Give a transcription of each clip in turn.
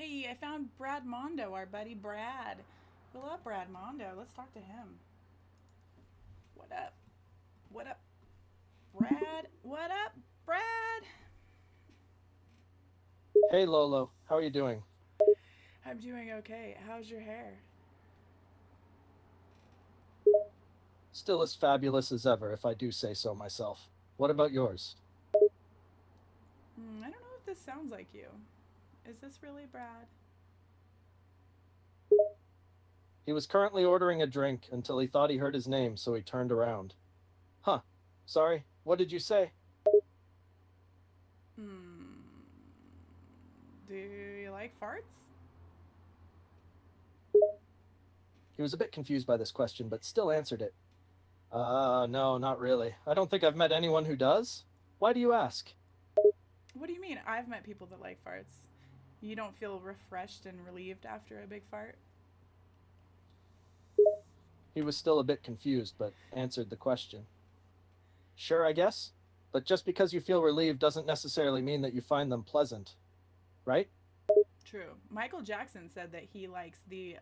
Hey, I found Brad Mondo, our buddy Brad. We love Brad Mondo. Let's talk to him. What up? What up, Brad? What up, Brad? Hey Lolo, how are you doing? I'm doing okay. How's your hair? Still as fabulous as ever, if I do say so myself. What about yours? I don't know if this sounds like you. Is this really Brad? He was currently ordering a drink until he thought he heard his name, so he turned around. Huh. Sorry, what did you say? Hmm. Do you like farts? He was a bit confused by this question, but still answered it. No, not really. I don't think I've met anyone who does. Why do you ask? What do you mean? I've met people that like farts. You don't feel refreshed and relieved after a big fart? He was still a bit confused, but answered the question. Sure, I guess. But just because you feel relieved doesn't necessarily mean that you find them pleasant, right? True. Michael Jackson said that he likes the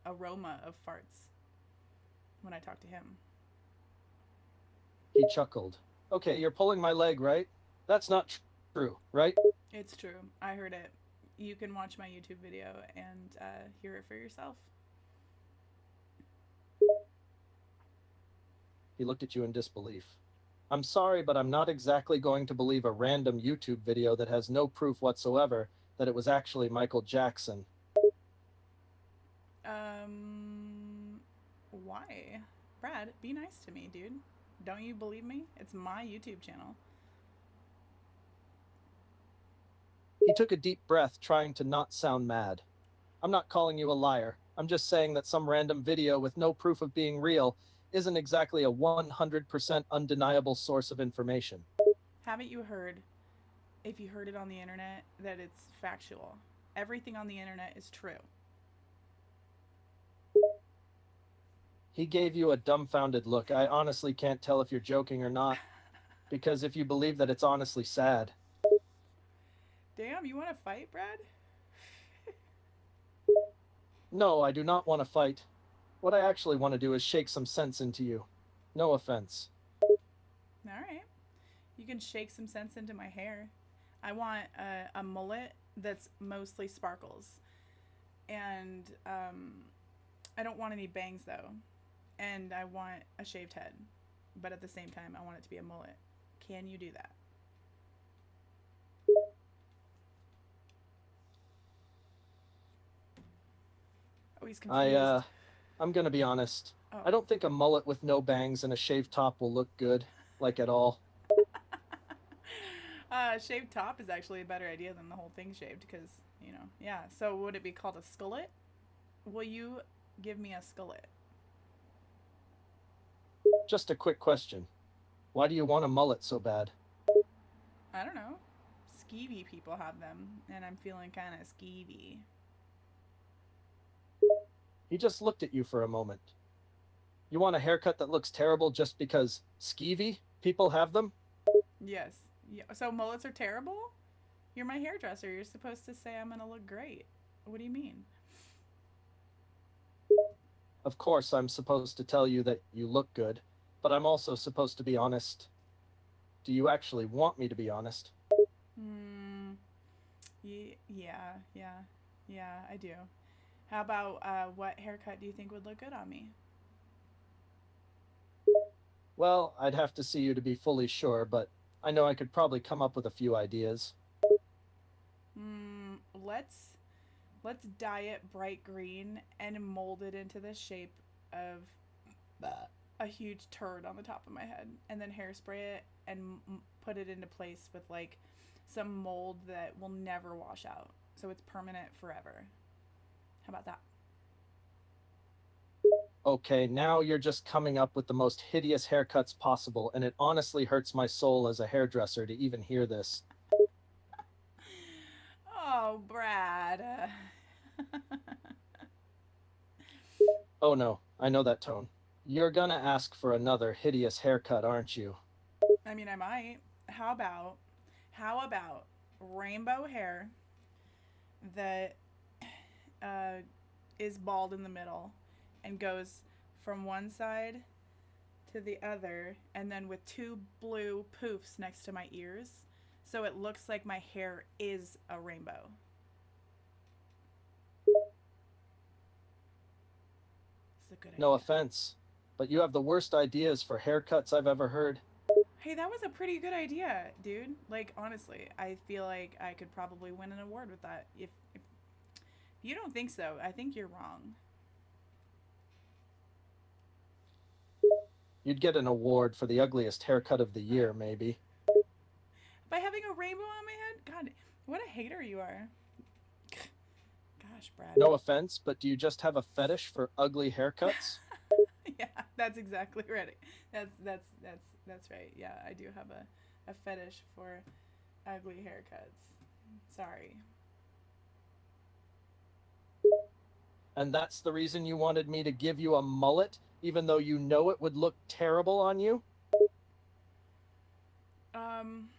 aroma of farts when I talk to him. He chuckled. Okay, you're pulling my leg, right? That's not true, right? It's true. I heard it. You can watch my YouTube video and hear it for yourself. He looked at you in disbelief. I'm sorry, but I'm not exactly going to believe a random YouTube video that has no proof whatsoever that it was actually Michael Jackson. Why? Brad, be nice to me, dude. Don't you believe me? It's my YouTube channel. He took a deep breath, trying to not sound mad. I'm not calling you a liar. I'm just saying that some random video with no proof of being real isn't exactly a 100% undeniable source of information. Haven't you heard, if you heard it on the internet, that it's factual? Everything on the internet is true. He gave you a dumbfounded look. I honestly can't tell if you're joking or not, because if you believe that, it's honestly sad. Damn, you want to fight, Brad? No, I do not want to fight. What I actually want to do is shake some sense into you. No offense. All right. You can shake some sense into my hair. I want a mullet that's mostly sparkles. And I don't want any bangs though. And I want a shaved head. But at the same time, I want it to be a mullet. Can you do that? Oh, he's I, confused. uh, I'm gonna be honest. Oh. I don't think a mullet with no bangs and a shaved top will look good, like at all. Shaved top is actually a better idea than the whole thing shaved because, yeah. So would it be called a skullet? Will you give me a skullet? Just a quick question. Why do you want a mullet so bad? I don't know. Skeevy people have them, and I'm feeling kind of skeevy. He just looked at you for a moment. You want a haircut that looks terrible just because skeevy people have them? Yes. Yeah. So mullets are terrible? You're my hairdresser. You're supposed to say I'm going to look great. What do you mean? Of course, I'm supposed to tell you that you look good, but I'm also supposed to be honest. Do you actually want me to be honest? Hmm. Yeah. Yeah. Yeah, I do. How about what haircut do you think would look good on me? Well, I'd have to see you to be fully sure, but I know I could probably come up with a few ideas. Let's dye it bright green and mold it into the shape of a huge turd on the top of my head, and then hairspray it and put it into place with like some mold that will never wash out, so it's permanent forever. How about that? Okay, now you're just coming up with the most hideous haircuts possible, and it honestly hurts my soul as a hairdresser to even hear this. Oh, Brad. Oh no, I know that tone. You're gonna ask for another hideous haircut, aren't you? I mean, I might. How about rainbow hair that uh, is bald in the middle and goes from one side to the other, and then with two blue poofs next to my ears. So it looks like my hair is a rainbow. It's a good No idea. offense, but you have the worst ideas for haircuts I've ever heard. Hey, that was a pretty good idea, dude. Like, honestly, I feel like I could probably win an award with that. If you don't think so, I think you're wrong. You'd get an award for the ugliest haircut of the year, maybe. By having a rainbow on my head? God, what a hater you are. Gosh, Brad. No offense, but do you just have a fetish for ugly haircuts? Yeah, that's exactly right. That's right. Yeah, I do have a fetish for ugly haircuts. Sorry. And that's the reason you wanted me to give you a mullet, even though you know it would look terrible on you? Um,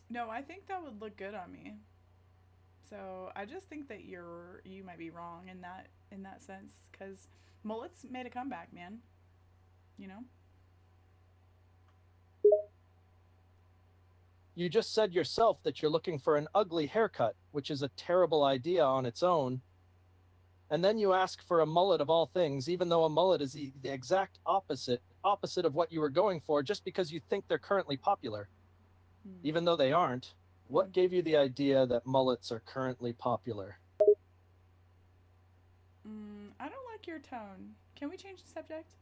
no, I think that would look good on me. So I just think that you might be wrong in that sense because mullets made a comeback, man. You know. You just said yourself that you're looking for an ugly haircut, which is a terrible idea on its own. And then you ask for a mullet of all things, even though a mullet is the exact opposite of what you were going for just because you think they're currently popular. Hmm. Even though they aren't. Hmm. What gave you the idea that mullets are currently popular? I don't like your tone. Can we change the subject?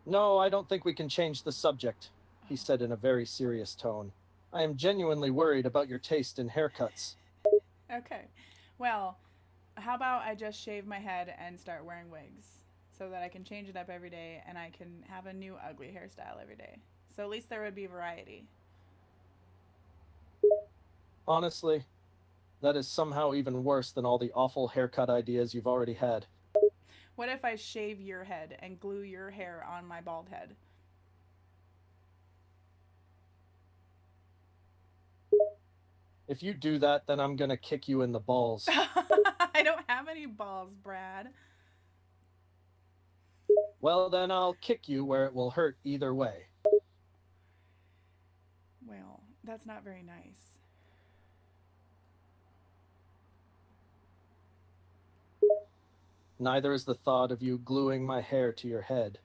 No, I don't think we can change the subject, he said in a very serious tone. I am genuinely worried about your taste in haircuts. Okay. Well, how about I just shave my head and start wearing wigs so that I can change it up every day and I can have a new ugly hairstyle every day. So at least there would be variety. Honestly, that is somehow even worse than all the awful haircut ideas you've already had. What if I shave your head and glue your hair on my bald head? If you do that, then I'm gonna kick you in the balls. I don't have any balls, Brad. Well, then I'll kick you where it will hurt either way. Well, that's not very nice. Neither is the thought of you gluing my hair to your head.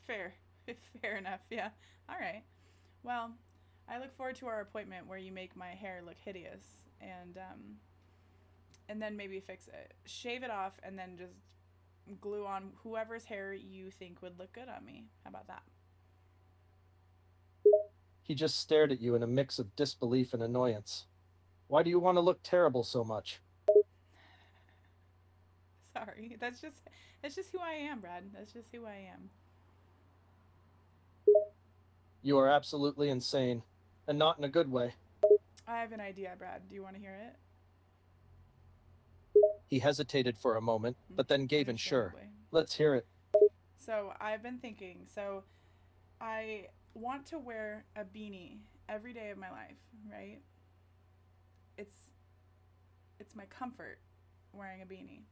Fair. Fair enough, yeah. All right. Well, I look forward to our appointment where you make my hair look hideous and then maybe fix it. Shave it off and then just glue on whoever's hair you think would look good on me. How about that? He just stared at you in a mix of disbelief and annoyance. Why do you want to look terrible so much? Sorry. That's just who I am, Brad. That's just who I am. You are absolutely insane, and not in a good way. I have an idea, Brad. Do you want to hear it? He hesitated for a moment, but then gave in sure. Understandably. Let's hear it. So, I've been thinking. So, I want to wear a beanie every day of my life, right? It's it's my comfort wearing a beanie.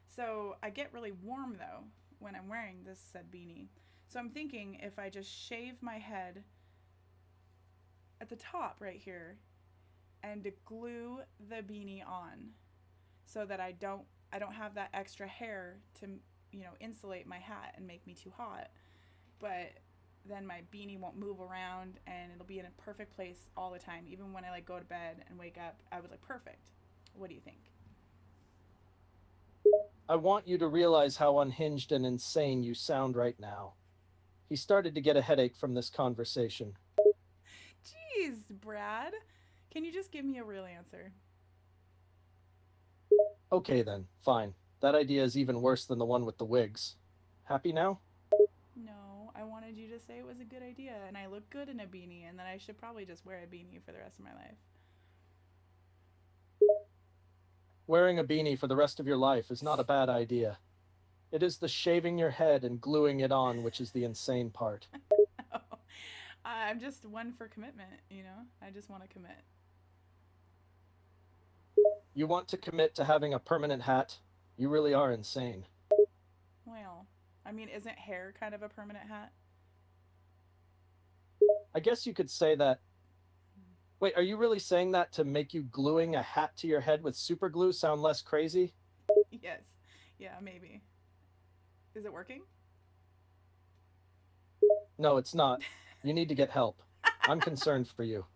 So I get really warm though when I'm wearing this said beanie. So I'm thinking if I just shave my head at the top right here and glue the beanie on so that I don't have that extra hair to insulate my hat and make me too hot. But then my beanie won't move around and it'll be in a perfect place all the time. Even when I like go to bed and wake up, I would look perfect. What do you think? I want you to realize how unhinged and insane you sound right now. He started to get a headache from this conversation. Jeez, Brad. Can you just give me a real answer? Okay then, fine. That idea is even worse than the one with the wigs. Happy now? No, I wanted you to say it was a good idea and I look good in a beanie and that I should probably just wear a beanie for the rest of my life. Wearing a beanie for the rest of your life is not a bad idea. It is the shaving your head and gluing it on which is the insane part. I'm just one for commitment, I just want to commit. You want to commit to having a permanent hat? You really are insane. Well, I mean, isn't hair kind of a permanent hat? I guess you could say that. Wait, are you really saying that to make you gluing a hat to your head with super glue sound less crazy? Yes. Yeah, maybe. Is it working? No, it's not. You need to get help. I'm concerned for you.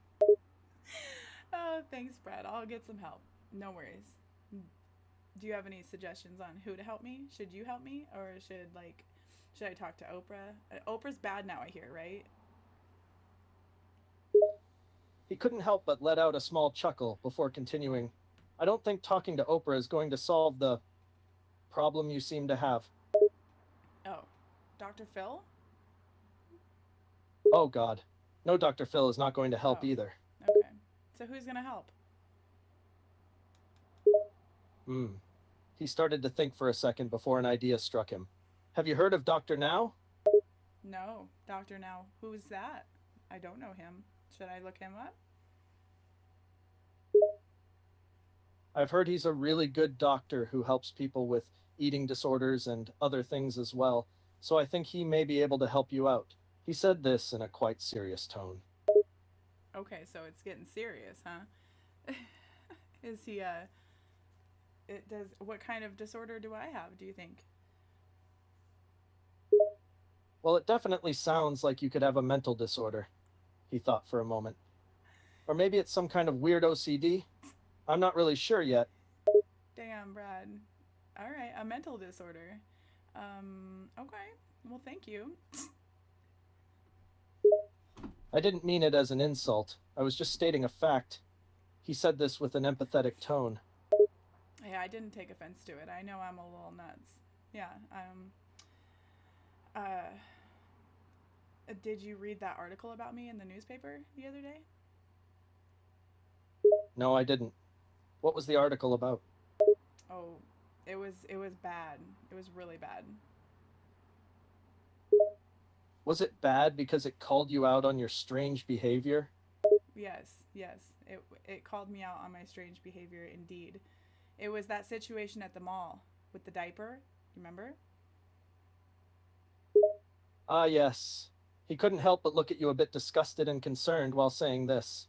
Oh, thanks, Brad. I'll get some help. No worries. Do you have any suggestions on who to help me? Should you help me, or should I talk to Oprah? Oprah's bad now, I hear, right? He couldn't help but let out a small chuckle before continuing. I don't think talking to Oprah is going to solve the problem you seem to have. Oh, Dr. Phil? Oh, God. No, Dr. Phil is not going to help Oh, either. okay. So who's gonna help? Hmm. He started to think for a second before an idea struck him. Have you heard of Dr. Now? No, Doctor Now. Who's that? I don't know him. Should I look him up? I've heard he's a really good doctor who helps people with eating disorders and other things as well, so I think he may be able to help you out. He said this in a quite serious tone. Okay, so it's getting serious, huh? Is he it does what kind of disorder do I have, do you think? Well, it definitely sounds like you could have a mental disorder, he thought for a moment. Or maybe it's some kind of weird OCD. I'm not really sure yet. Damn, Brad. All right, a mental disorder. Okay. Well, thank you. I didn't mean it as an insult. I was just stating a fact. He said this with an empathetic tone. Yeah, I didn't take offense to it. I know I'm a little nuts. Yeah. Uh, did you read that article about me in the newspaper the other day? No, I didn't. What was the article about? Oh, it was bad. It was really bad. Was it bad because it called you out on your strange behavior? Yes, yes. It called me out on my strange behavior indeed. It was that situation at the mall with the diaper. Remember? Ah, yes. He couldn't help but look at you a bit disgusted and concerned while saying this.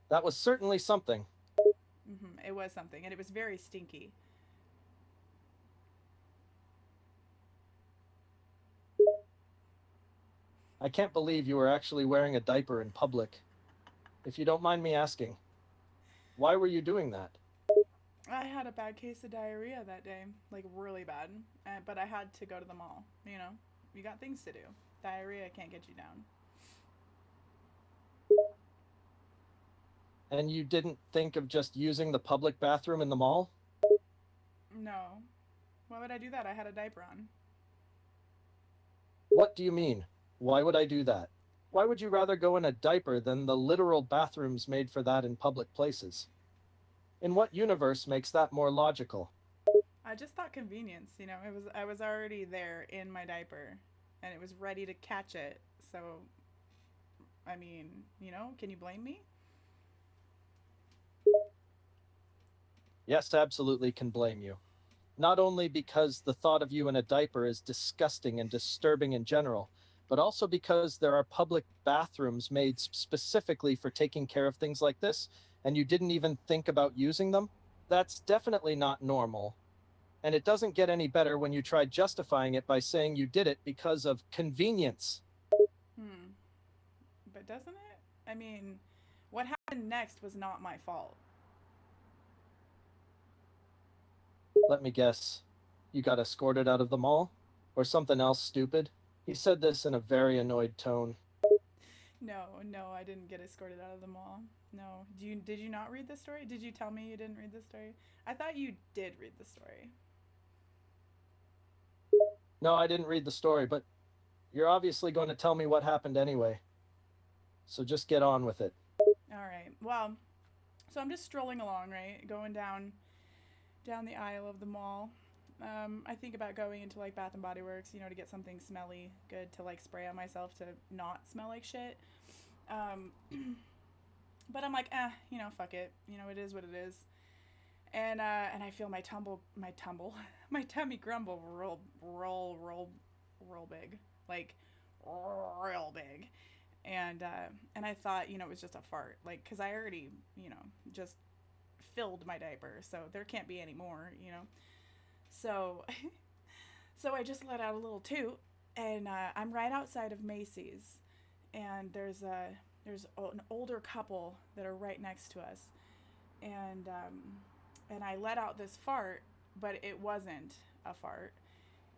That was certainly something. It was something, and it was very stinky. I can't believe you were actually wearing a diaper in public. If you don't mind me asking, why were you doing that? I had a bad case of diarrhea that day, like really bad. But I had to go to the mall. You know, you got things to do. Diarrhea can't get you down. And you didn't think of just using the public bathroom in the mall? No. Why would I do that? I had a diaper on. What do you mean? Why would I do that? Why would you rather go in a diaper than the literal bathrooms made for that in public places? In what universe makes that more logical? I just thought convenience. You know, it was I was already there in my diaper, and it was ready to catch it. So, I mean, can you blame me? Yes, absolutely can blame you. Not only because the thought of you in a diaper is disgusting and disturbing in general, but also because there are public bathrooms made specifically for taking care of things like this, and you didn't even think about using them? That's definitely not normal. And it doesn't get any better when you try justifying it by saying you did it because of convenience. Hmm. But doesn't it? I mean, what happened next was not my fault. Let me guess. You got escorted out of the mall? Or something else stupid? He said this in a very annoyed tone. No, no, I didn't get escorted out of the mall. No. Did you not read the story? Did you tell me you didn't read the story? I thought you did read the story. No, I didn't read the story, but you're obviously going to tell me what happened anyway. So just get on with it. All right. Well, so I'm just strolling along, right? Going down the aisle of the mall. I think about going into like Bath and Body Works, to get something smelly, good to like spray on myself to not smell like shit. Um, but I'm like, fuck it. It is what it is. And I feel my tummy grumble real big, like real big. And I thought, it was just a fart, like, because I already, just filled my diaper, so there can't be any more. So so I just let out a little toot, and I'm right outside of Macy's, and there's an older couple that are right next to us, and I let out this fart, but it wasn't a fart,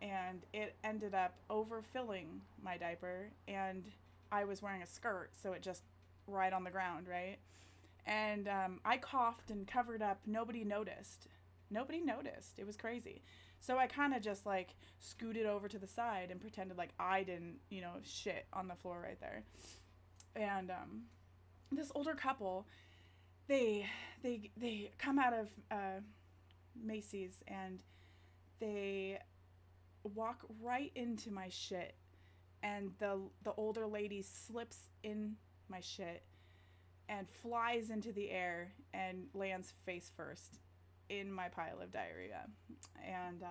and it ended up overfilling my diaper, and I was wearing a skirt, so it just right on the ground, right? And I coughed and covered up. Nobody noticed. Nobody noticed. It was crazy. So I kind of just like scooted over to the side and pretended like I didn't, shit on the floor right there. And this older couple, they come out of Macy's, and they walk right into my shit, and the older lady slips in my shit and flies into the air and lands face first in my pile of diarrhea. And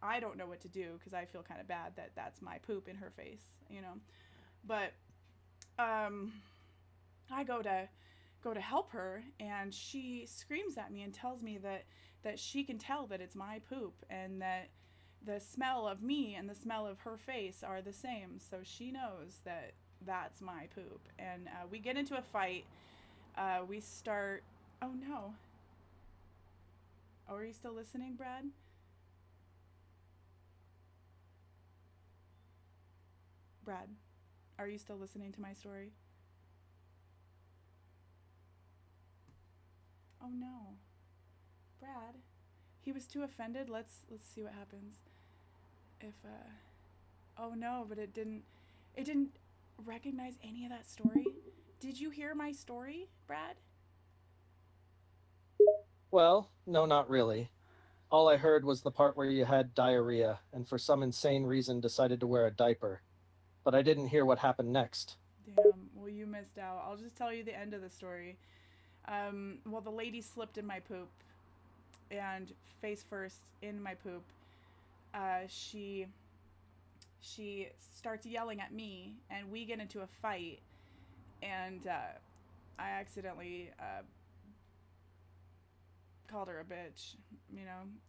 I don't know what to do because I feel kind of bad that that's my poop in her face. But um, I go to help her, and she screams at me and tells me that she can tell that it's my poop, and that the smell of me and the smell of her face are the same. So she knows that that's my poop. And we get into a fight. We start. Oh no. Oh, are you still listening, Brad? Brad, are you still listening to my story? Oh no. Brad. He was too offended. Let's see what happens. If Oh no, but it didn't recognize any of that story. Did you hear my story, Brad? Well, no, not really. All I heard was the part where you had diarrhea and for some insane reason decided to wear a diaper. But I didn't hear what happened next. Damn. Well, you missed out. I'll just tell you the end of the story. Well, the lady slipped in my poop, and face first in my poop. She starts yelling at me, and we get into a fight, and I accidentally called her a bitch,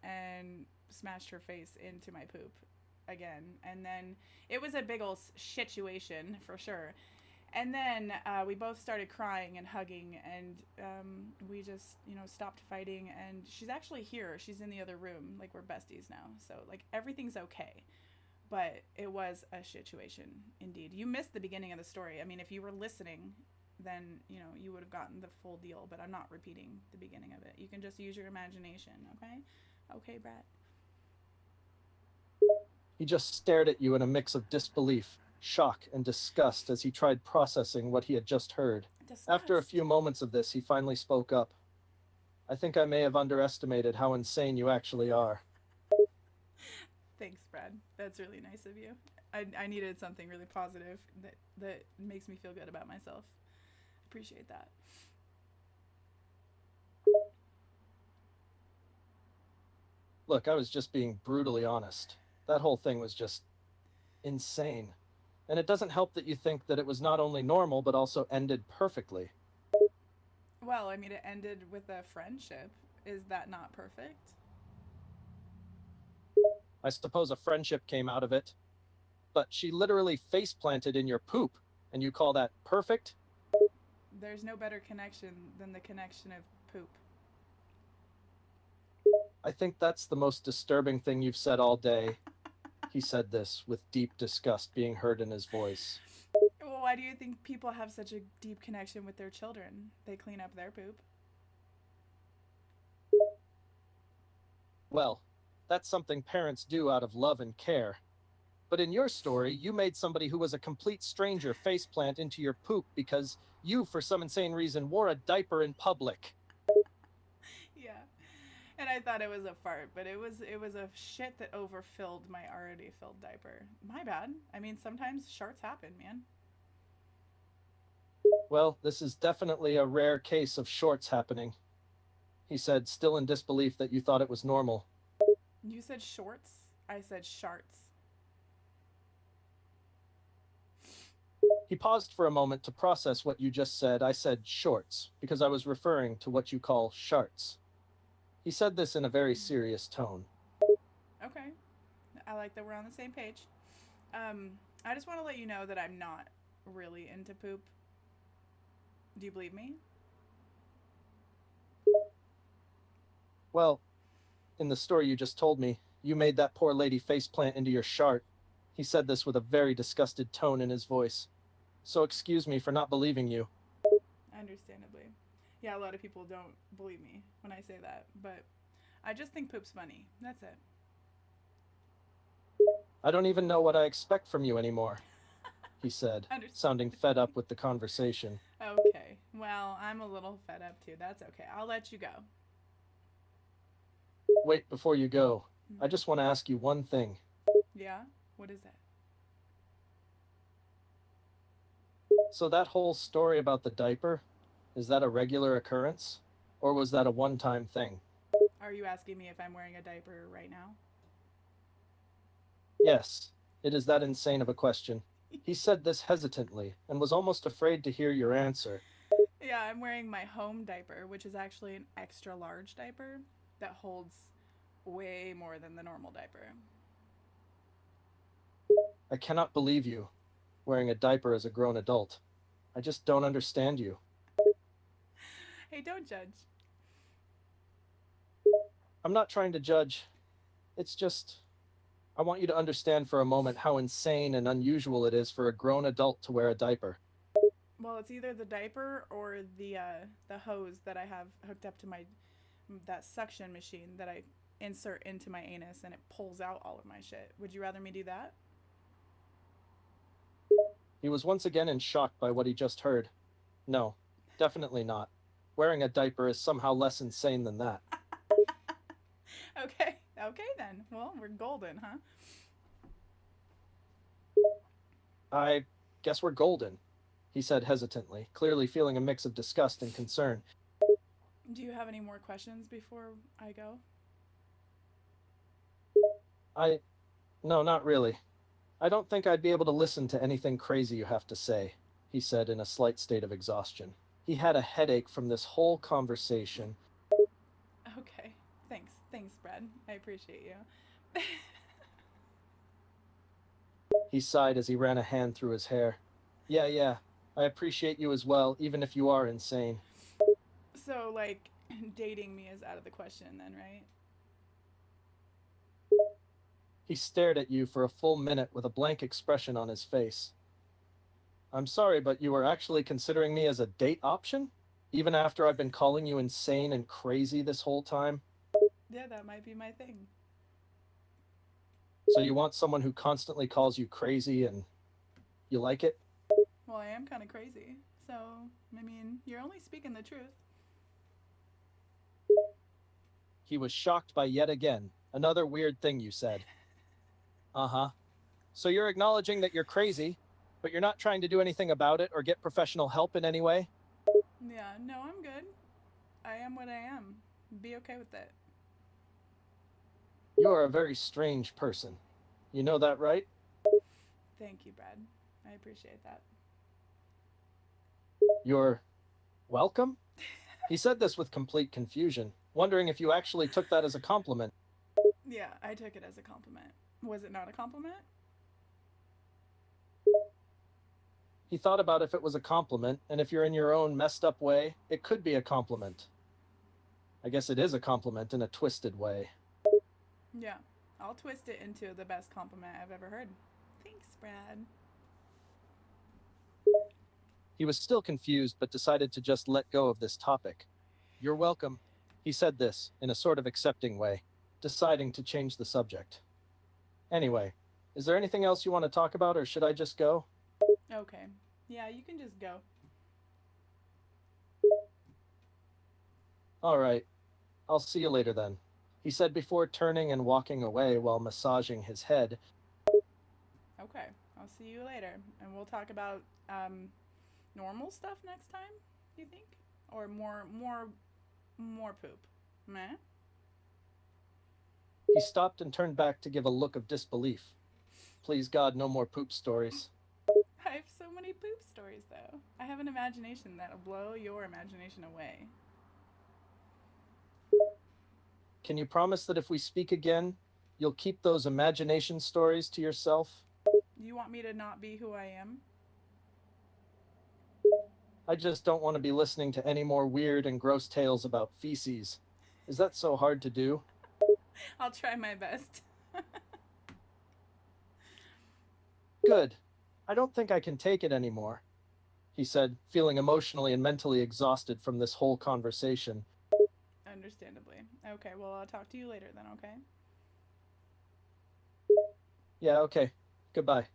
and smashed her face into my poop again. And then it was a big old situation for sure. And then we both started crying and hugging, and we just, stopped fighting. And she's actually here. She's in the other room. Like, we're besties now. So, like, everything's okay. But it was a situation, indeed. You missed the beginning of the story. I mean, if you were listening, then, you would have gotten the full deal. But I'm not repeating the beginning of it. You can just use your imagination, okay? Okay, Brad. He just stared at you in a mix of disbelief, shock, and disgust as he tried processing what he had just heard. After a Disgust. few moments of this, he finally spoke up. I think I may have underestimated how insane you actually are. Thanks, Brad. That's really nice of you. I needed something really positive that makes me feel good about myself. Appreciate that. Look, I was just being brutally honest. That whole thing was just insane. And it doesn't help that you think that it was not only normal, but also ended perfectly. Well, I mean, it ended with a friendship. Is that not perfect? I suppose a friendship came out of it, but she literally face planted in your poop, and you call that perfect? There's no better connection than the connection of poop. I think that's the most disturbing thing you've said all day. He said this with deep disgust being heard in his voice. Well, why do you think people have such a deep connection with their children? They clean up their poop. Well, that's something parents do out of love and care. But in your story, you made somebody who was a complete stranger faceplant into your poop because you, for some insane reason, wore a diaper in public. Yeah. And I thought it was a fart, but it was a shit that overfilled my already filled diaper. My bad. I mean, sometimes sharts happen, man. Well, this is definitely a rare case of shorts happening. he said, still in disbelief that you thought it was normal. You said shorts. I said sharts. He paused for a moment to process what you just said. I said shorts, because I was referring to what you call sharts. He said this in a very serious tone. Okay. I like that we're on the same page. I just want to let you know that I'm not really into poop. Do you believe me? Well, in the story you just told me, you made that poor lady faceplant into your shart. He said this with a very disgusted tone in his voice. So excuse me for not believing you. Understandably. Yeah, a lot of people don't believe me when I say that, but I just think poop's funny. That's it. I don't even know what I expect from you anymore, he said, sounding fed Understandably. up with the conversation. Okay. Well, I'm a little fed up too. That's okay. I'll let you go. Wait, before you go, I just want to ask you one thing. Yeah? What is that? So, that whole story about the diaper, is that a regular occurrence? Or was that a one time thing? Are you asking me if I'm wearing a diaper right now? Yes, it is that insane of a question. He said this hesitantly and was almost afraid to hear your answer. Yeah, I'm wearing my home diaper, which is actually an extra large diaper that holds way more than the normal diaper. I cannot believe you, wearing a diaper as a grown adult. I just don't understand you. Hey, don't judge. I'm not trying to judge. It's just, I want you to understand for a moment how insane and unusual it is for a grown adult to wear a diaper. Well, it's either the diaper or the hose that I have hooked up to my that suction machine that I insert into my anus and it pulls out all of my shit. Would you rather me do that? He was once again in shock by what he just heard. No, definitely not. Wearing a diaper is somehow less insane than that. Okay, okay then. Well, we're golden, huh? I guess we're golden, he said hesitantly, clearly feeling a mix of disgust and concern. Do you have any more questions before I go? I. No, not really. I don't think I'd be able to listen to anything crazy you have to say, he said in a slight state of exhaustion. He had a headache from this whole conversation. Okay. Thanks. Thanks, Brad. I appreciate you. He sighed as he ran a hand through his hair. Yeah, yeah. I appreciate you as well, even if you are insane. So, like, dating me is out of the question then, right? He stared at you for a full minute with a blank expression on his face. I'm sorry, but you were actually considering me as a date option? Even after I've been calling you insane and crazy this whole time? Yeah, that might be my thing. So you want someone who constantly calls you crazy and you like it? Well, I am kind of crazy. So, I mean, you're only speaking the truth. He was shocked by yet again another weird thing you said. Uh huh. So you're acknowledging that you're crazy, but you're not trying to do anything about it or get professional help in any way? Yeah, no, I'm good. I am what I am. Be okay with it. You are a very strange person. You know that, right? Thank you, Brad. I appreciate that. You're welcome? He said this with complete confusion, wondering if you actually took that as a compliment. Yeah, I took it as a compliment. Was it not a compliment? He thought about if it was a compliment, and if you're in your own messed up way, it could be a compliment. I guess it is a compliment in a twisted way. Yeah. I'll twist it into the best compliment I've ever heard. Thanks, Brad. He was still confused, but decided to just let go of this topic. You're welcome. He said this in a sort of accepting way, deciding to change the subject. Anyway, is there anything else you want to talk about, or should I just go? Okay. Yeah, you can just go. All right, I'll see you later then, he said before turning and walking away while massaging his head. Okay. I'll see you later. And we'll talk about um, normal stuff next time, you think? Or more poop? Meh? He stopped and turned back to give a look of disbelief. Please God, no more poop stories. I have so many poop stories, though. I have an imagination that'll blow your imagination away. Can you promise that if we speak again, you'll keep those imagination stories to yourself? You want me to not be who I am? I just don't want to be listening to any more weird and gross tales about feces. Is that so hard to do? I'll try my best. Good. I don't think I can take it anymore, he said, feeling emotionally and mentally exhausted from this whole conversation. Understandably. Okay, well, I'll talk to you later then, okay? Yeah, okay. Goodbye.